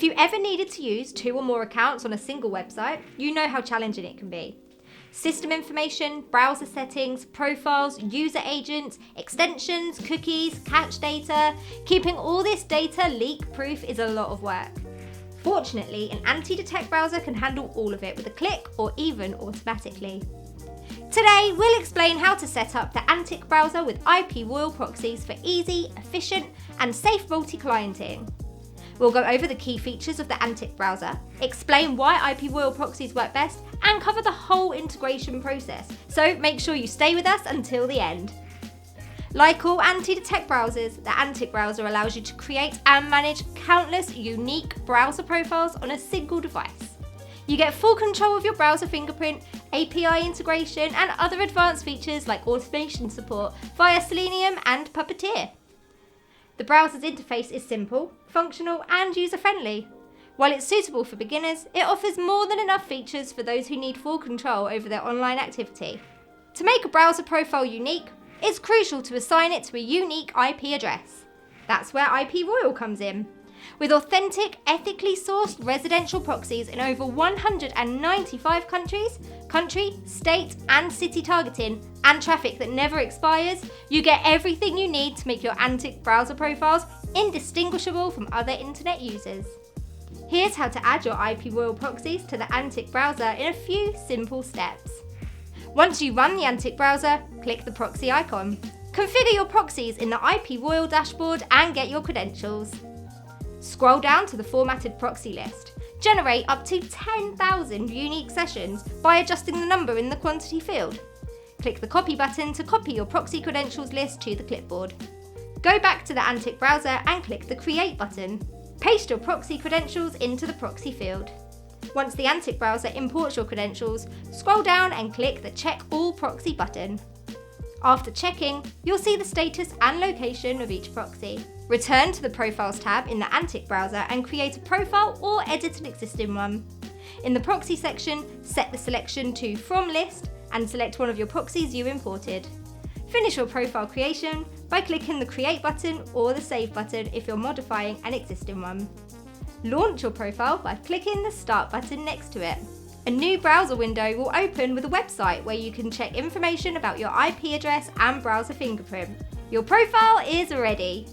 you ever needed to use 2 or more accounts on a single website, you know how challenging it can be. System information, browser settings, profiles, user agents, extensions, cookies, cache data. Keeping all this data leak-proof is a lot of work. Fortunately, an anti-detect browser can handle all of it with a click or even automatically. Today, we'll explain how to set up the Antik Browser with IPRoyal Proxies for easy, efficient, and safe multi-clienting. We'll go over the key features of the Antik Browser, explain why IPRoyal Proxies work best, and cover the whole integration process, so make sure you stay with us until the end. Like all anti-detect browsers, the Antik Browser allows you to create and manage countless unique browser profiles on a single device. You get full control of your browser fingerprint, API integration, and other advanced features like automation support via Selenium and Puppeteer. The browser's interface is simple, functional, and user-friendly. While it's suitable for beginners, it offers more than enough features for those who need full control over their online activity. To make a browser profile unique, it's crucial to assign it to a unique IP address. That's where IPRoyal comes in. With authentic, ethically sourced residential proxies in over 195 countries, country, state, and city targeting, and traffic that never expires, you get everything you need to make your Antik browser profiles indistinguishable from other internet users. Here's how to add your IPRoyal proxies to the Antik browser in a few simple steps. Once you run the Antik browser, click the proxy icon. Configure your proxies in the IPRoyal dashboard and get your credentials. Scroll down to the formatted proxy list. Generate up to 10,000 unique sessions by adjusting the number in the quantity field. Click the copy button to copy your proxy credentials list to the clipboard. Go back to the Antik browser and click the Create button. Paste your proxy credentials into the proxy field. Once the Antik browser imports your credentials, scroll down and click the Check All Proxy button. After checking, you'll see the status and location of each proxy. Return to the Profiles tab in the Antik browser and create a profile or edit an existing one. In the Proxy section, set the selection to From List and select one of your proxies you imported. Finish your profile creation by clicking the Create button or the Save button if you're modifying an existing one. Launch your profile by clicking the Start button next to it. A new browser window will open with a website where you can check information about your IP address and browser fingerprint. Your profile is ready.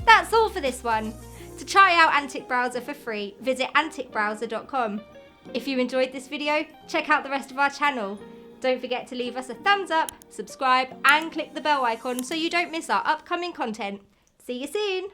That's all for this one. To try out Antik Browser for free, visit antikbrowser.com. If you enjoyed this video, check out the rest of our channel. Don't forget to leave us a thumbs up, subscribe, and click the bell icon so you don't miss our upcoming content. See you soon!